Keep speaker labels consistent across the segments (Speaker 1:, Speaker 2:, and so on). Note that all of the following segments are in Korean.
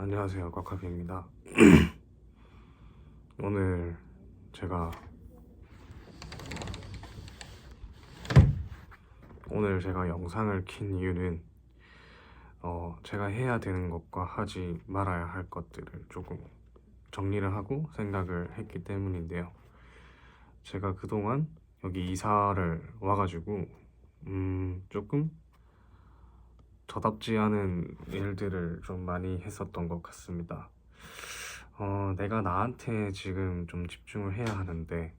Speaker 1: 안녕하세요, 꽉카비입니다. 오늘 제가 영상을 킨 이유는 제가 해야 되는 것과 하지 말아야 할 것들을 조금 정리를 하고 생각을 했기 때문인데요. 제가 그동안 여기 이사를 와가지고 조금 저답지 않은 일들을 좀 많이 했었던 것 같습니다. 내가 나한테 지금 좀 집중을 해야 하는데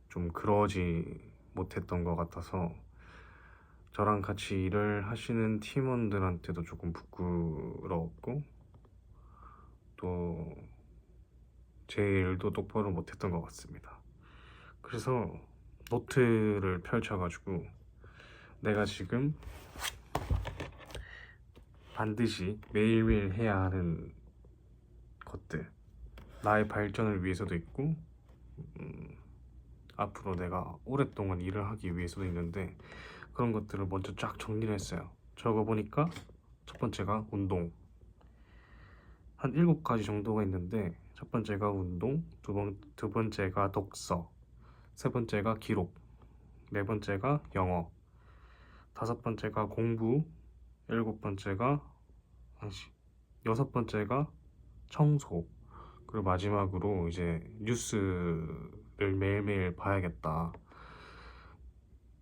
Speaker 1: 좀 그러지 못했던 것 같아서 저랑 같이 일을 하시는 팀원들한테도 조금 부끄러웠고 또 제 일도 똑바로 못했던 것 같습니다. 그래서 노트를 펼쳐가지고 내가 지금 반드시 매일매일 해야 하는 것들, 나의 발전을 위해서도 있고 앞으로 내가 오랫동안 일을 하기 위해서도 있는데 그런 것들을 먼저 쫙 정리를 했어요. 적어보니까 첫 번째가 운동, 한 7가지 정도가 있는데 첫 번째가 운동, 두 번째가 독서, 세 번째가 기록, 네 번째가 영어, 다섯 번째가 공부, 일곱 번째가 여섯 번째가 청소, 그리고 마지막으로 이제 뉴스를 매일매일 봐야겠다,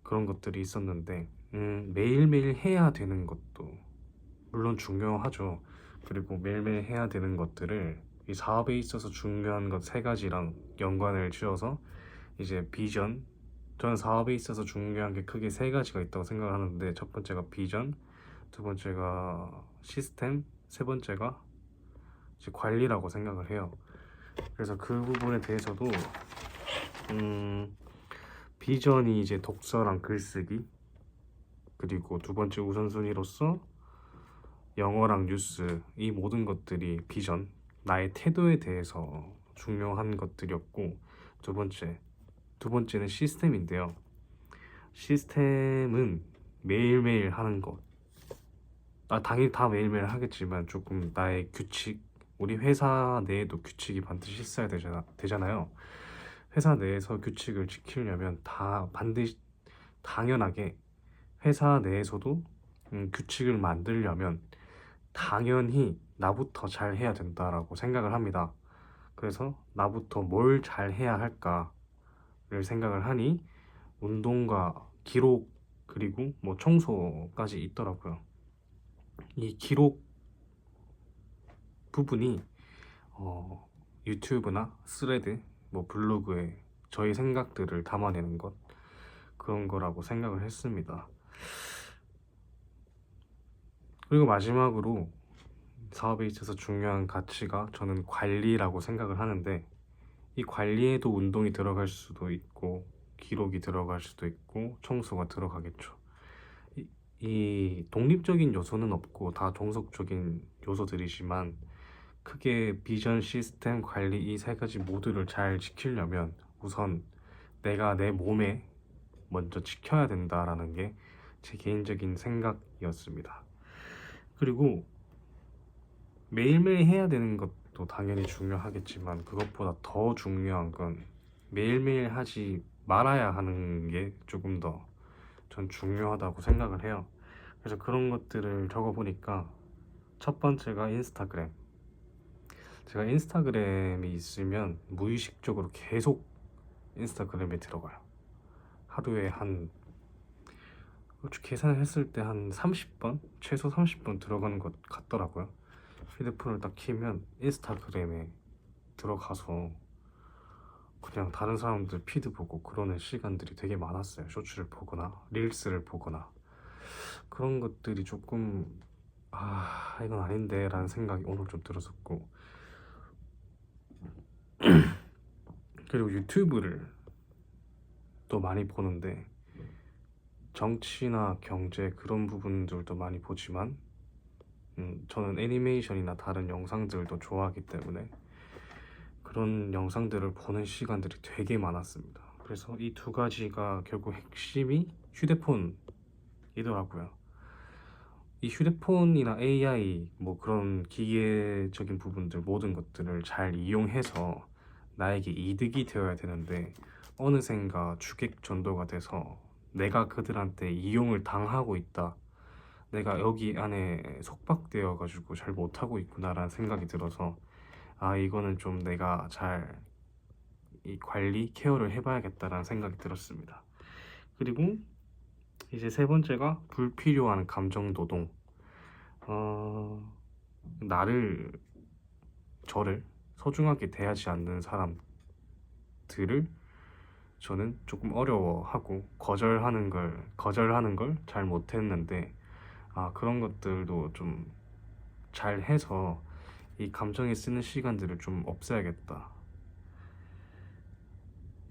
Speaker 1: 그런 것들이 있었는데 매일매일 해야 되는 것도 물론 중요하죠. 그리고 매일매일 해야 되는 것들을 이 사업에 있어서 중요한 것 3가지랑 연관을 지어서 이제 비전, 저는 사업에 있어서 중요한 게 크게 3가지가 있다고 생각을 하는데 첫 번째가 비전, 두 번째가 시스템, 세 번째가 이제 관리라고 생각을 해요. 그래서 그 부분에 대해서도 비전이 이제 독서랑 글쓰기, 그리고 두 번째 우선순위로서 영어랑 뉴스, 이 모든 것들이 비전, 나의 태도에 대해서 중요한 것들이었고, 두 번째는 시스템인데요. 시스템은 매일매일 하는 것. 당연히 다 매일매일 하겠지만 조금 나의 규칙, 우리 회사 내에도 규칙이 반드시 있어야 되잖아요. 회사 내에서 규칙을 지키려면 반드시 당연하게 회사 내에서도 규칙을 만들려면 당연히 나부터 잘 해야 된다라고 생각을 합니다. 그래서 나부터 뭘 잘 해야 할까를 생각을 하니 운동과 기록, 그리고 뭐 청소까지 있더라고요. 이 기록 부분이 유튜브나 스레드, 뭐 블로그에 저희 생각들을 담아내는 것, 그런 거라고 생각을 했습니다. 그리고 마지막으로 사업에 있어서 중요한 가치가 저는 관리라고 생각을 하는데, 이 관리에도 운동이 들어갈 수도 있고 기록이 들어갈 수도 있고 청소가 들어가겠죠. 이 독립적인 요소는 없고 다 종속적인 요소들이지만 크게 비전, 시스템, 관리, 이 3가지 모두를 잘 지키려면 우선 내가 내 몸에 먼저 지켜야 된다라는 게 제 개인적인 생각이었습니다. 그리고 매일매일 해야 되는 것도 당연히 중요하겠지만 그것보다 더 중요한 건 매일매일 하지 말아야 하는 게 조금 더 전 중요하다고 생각을 해요. 그래서 그런 것들을 적어보니까 첫 번째가 인스타그램. 제가 인스타그램이 있으면 무의식적으로 계속 인스타그램에 들어가요. 하루에 계산을 했을 때 한 30번? 최소 30번 들어가는 것 같더라고요. 휴대폰을 딱 키면 인스타그램에 들어가서 그냥 다른 사람들 피드 보고 그러는 시간들이 되게 많았어요. 쇼츠를 보거나 릴스를 보거나. 그런 것들이 조금 이건 아닌데 라는 생각이 오늘 좀 들었었고, 그리고 유튜브를 또 많이 보는데 정치나 경제 그런 부분들도 많이 보지만 저는 애니메이션이나 다른 영상들도 좋아하기 때문에 그런 영상들을 보는 시간들이 되게 많았습니다. 그래서 이 2가지가 결국 핵심이 휴대폰이더라고요. 이 휴대폰이나 AI 뭐 그런 기계적인 부분들 모든 것들을 잘 이용해서 나에게 이득이 되어야 되는데 어느샌가 주객 전도가 돼서 내가 그들한테 이용을 당하고 있다. 내가 여기 안에 속박되어 가지고 잘 못하고 있구나라는 생각이 들어서 아 이거는 좀 내가 잘 이 관리 케어를 해봐야겠다라는 생각이 들었습니다. 그리고 이제 세 번째가 불필요한 감정 노동. 나를 저를 소중하게 대하지 않는 사람들을 저는 조금 어려워하고 거절하는 걸 잘 못했는데 아 그런 것들도 좀 잘 해서 이 감정에 쓰는 시간들을 좀 없애야겠다.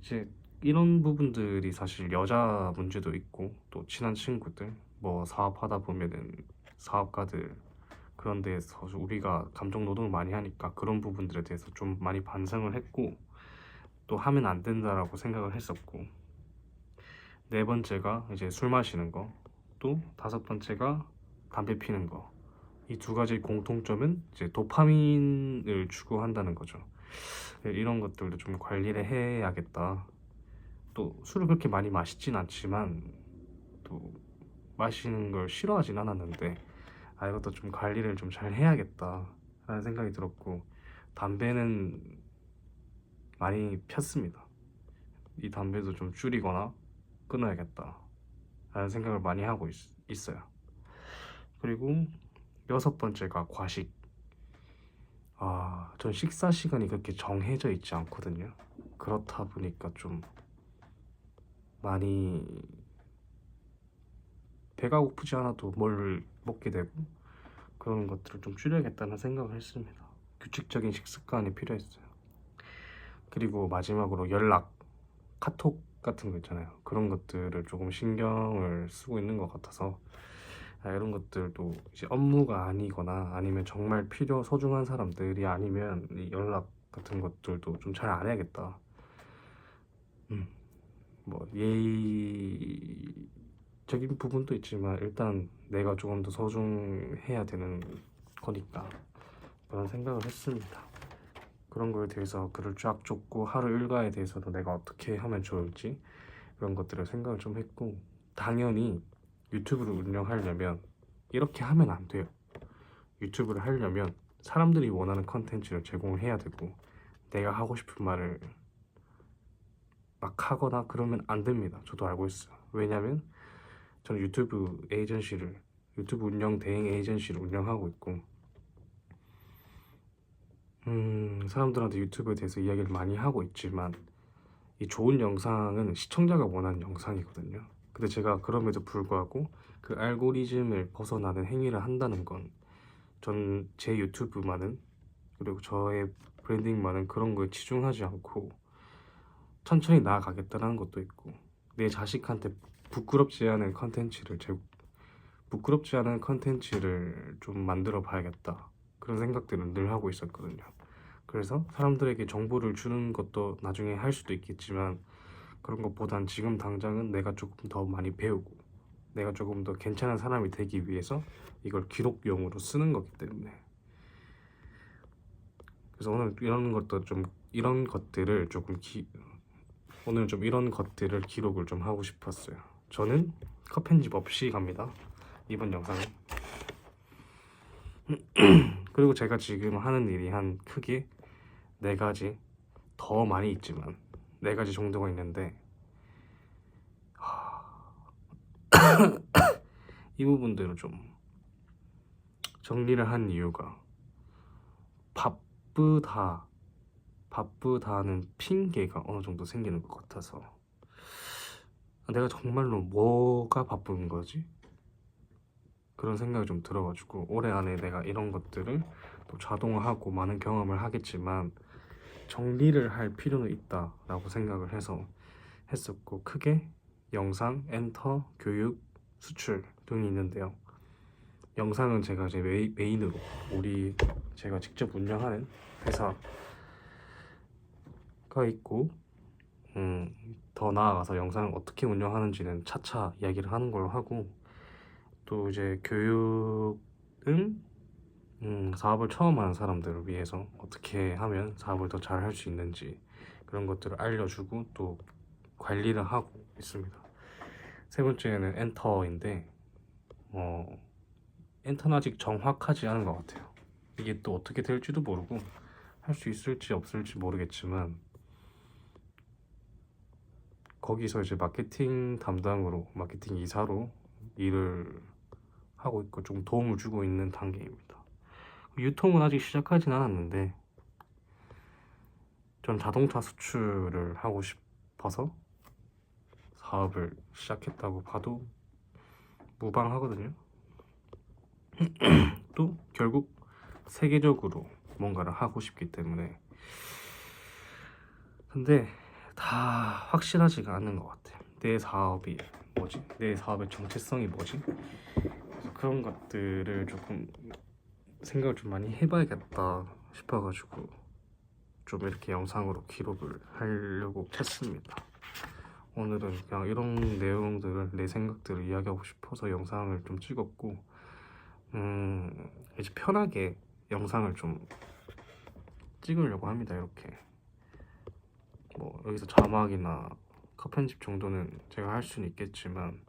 Speaker 1: 이제 이런 부분들이 사실 여자 문제도 있고 또 친한 친구들 뭐 사업하다 보면은 사업가들 그런 데서 우리가 감정 노동을 많이 하니까 그런 부분들에 대해서 좀 많이 반성을 했고 또 하면 안 된다라고 생각을 했었고 네 번째가 이제 술 마시는 거 또 다섯 번째가 담배 피는 거 이 두 가지 공통점은 이제 도파민을 추구한다는 거죠. 이런 것들도 좀 관리를 해야겠다. 또 술을 그렇게 많이 마시진 않지만 또 마시는 걸 싫어하진 않았는데 아 이것도 좀 관리를 좀 잘 해야겠다 라는 생각이 들었고 담배는 많이 폈습니다. 이 담배도 좀 줄이거나 끊어야겠다 라는 생각을 많이 하고 있어요. 그리고 여섯 번째가 과식. 전 식사 시간이 그렇게 정해져 있지 않거든요. 그렇다 보니까 좀 많이 배가 고프지 않아도 뭘 먹게 되고 그런 것들을 좀 줄여야겠다는 생각을 했습니다. 규칙적인 식습관이 필요했어요. 그리고 마지막으로 연락, 카톡 같은 거 있잖아요. 그런 것들을 조금 신경을 쓰고 있는 것 같아서 이런 것들도 이제 업무가 아니거나 아니면 정말 소중한 사람들이 아니면 이 연락 같은 것들도 좀 잘 안 해야겠다. 뭐 예의적인 부분도 있지만 일단 내가 조금 더 소중해야 되는 거니까 그런 생각을 했습니다. 그런 거에 대해서 글을 쫙 줬고 하루 일과에 대해서도 내가 어떻게 하면 좋을지 그런 것들을 생각을 좀 했고 당연히 유튜브를 운영하려면 이렇게 하면 안 돼요. 유튜브를 하려면 사람들이 원하는 컨텐츠를 제공을 해야 되고 내가 하고 싶은 말을 막 하거나 그러면 안 됩니다. 저도 알고 있어요. 왜냐면 저는 유튜브 운영 대행 에이전시를 운영하고 있고 사람들한테 유튜브에 대해서 이야기를 많이 하고 있지만 이 좋은 영상은 시청자가 원하는 영상이거든요. 근데 제가 그럼에도 불구하고 그 알고리즘을 벗어나는 행위를 한다는 건 전 제 유튜브만은 그리고 저의 브랜딩만은 그런 거에 치중하지 않고 천천히 나아가겠다는 것도 있고 내 자식한테 부끄럽지 않은 컨텐츠를 좀 만들어 봐야겠다 그런 생각들을 늘 하고 있었거든요. 그래서 사람들에게 정보를 주는 것도 나중에 할 수도 있겠지만 그런 것보단 지금 당장은 내가 조금 더 많이 배우고 내가 조금 더 괜찮은 사람이 되기 위해서 이걸 기록용으로 쓰는 거기 때문에 그래서 오늘 좀 이런 것들을 기록을 좀 하고 싶었어요. 저는 컷 편집 없이 갑니다. 이번 영상은. 그리고 제가 지금 하는 일이 한 크게 네 가지 더 많이 있지만 네 가지 정도가 있는데 이 부분들을 좀 정리를 한 이유가 바쁘다는 핑계가 어느 정도 생기는 것 같아서 내가 정말로 뭐가 바쁜 거지? 그런 생각이 좀 들어가지고 올해 안에 내가 이런 것들을 또 자동화하고 많은 경험을 하겠지만 정리를 할 필요는 있다라고 생각을 해서 했었고 크게 영상, 엔터, 교육, 수출 등이 있는데요. 영상은 제가 제 메인으로 제가 직접 운영하는 회사가 있고 더 나아가서 영상을 어떻게 운영하는지는 차차 이야기를 하는 걸로 하고 또 이제 교육은 사업을 처음 하는 사람들을 위해서 어떻게 하면 사업을 더 잘 할 수 있는지 그런 것들을 알려주고 또 관리를 하고 있습니다. 세 번째는 엔터인데 엔터는 아직 정확하지 않은 것 같아요. 이게 또 어떻게 될지도 모르고 할 수 있을지 없을지 모르겠지만 거기서 이제 마케팅 담당으로 마케팅 이사로 일을 하고 있고 좀 도움을 주고 있는 단계입니다. 유통은 아직 시작하진 않았는데 전 자동차 수출을 하고 싶어서 사업을 시작했다고 봐도 무방하거든요. 또 결국 세계적으로 뭔가를 하고 싶기 때문에 근데 다 확실하지가 않은 것 같아요. 내 사업이 뭐지? 내 사업의 정체성이 뭐지? 그래서 그런 것들을 조금 생각을 좀 많이 해봐야겠다 싶어가지고 좀 이렇게 영상으로 기록을 하려고 했습니다. 오늘은 그냥 이런 내용들을 내 생각들을 이야기하고 싶어서 영상을 좀 찍었고 이제 편하게 영상을 좀 찍으려고 합니다. 이렇게 뭐 여기서 자막이나 컷 편집 정도는 제가 할 수는 있겠지만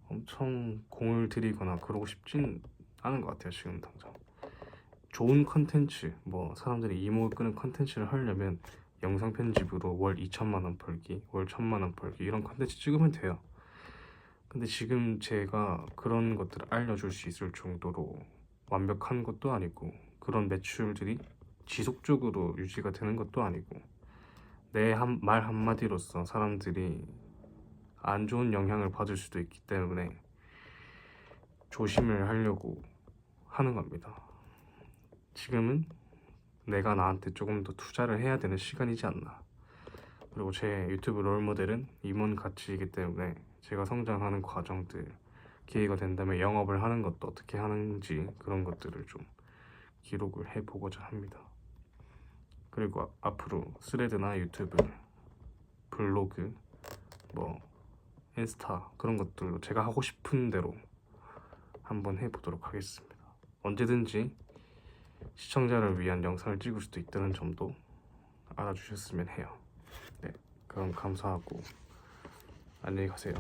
Speaker 1: 엄청 공을 들이거나 그러고 싶진 않은 것 같아요. 지금 당장 좋은 컨텐츠 뭐 사람들이 이목을 끄는 컨텐츠를 하려면 영상 편집으로 월 2천만 원 벌기, 월 1천만 원 벌기 이런 컨텐츠 찍으면 돼요. 근데 지금 제가 그런 것들을 알려줄 수 있을 정도로 완벽한 것도 아니고 그런 매출들이 지속적으로 유지가 되는 것도 아니고 내 말 한마디로써 사람들이 안 좋은 영향을 받을 수도 있기 때문에 조심을 하려고 하는 겁니다. 지금은 내가 나한테 조금 더 투자를 해야 되는 시간이지 않나. 그리고 제 유튜브 롤모델은 임원 가치이기 때문에 제가 성장하는 과정들 기회가 된다면 영업을 하는 것도 어떻게 하는지 그런 것들을 좀 기록을 해보고자 합니다. 그리고 앞으로 스레드나 유튜브, 블로그, 뭐 인스타 그런 것들로 제가 하고 싶은 대로 한번 해보도록 하겠습니다. 언제든지 시청자를 위한 영상을 찍을 수도 있다는 점도 알아주셨으면 해요. 네, 그럼 감사하고 안녕히 가세요.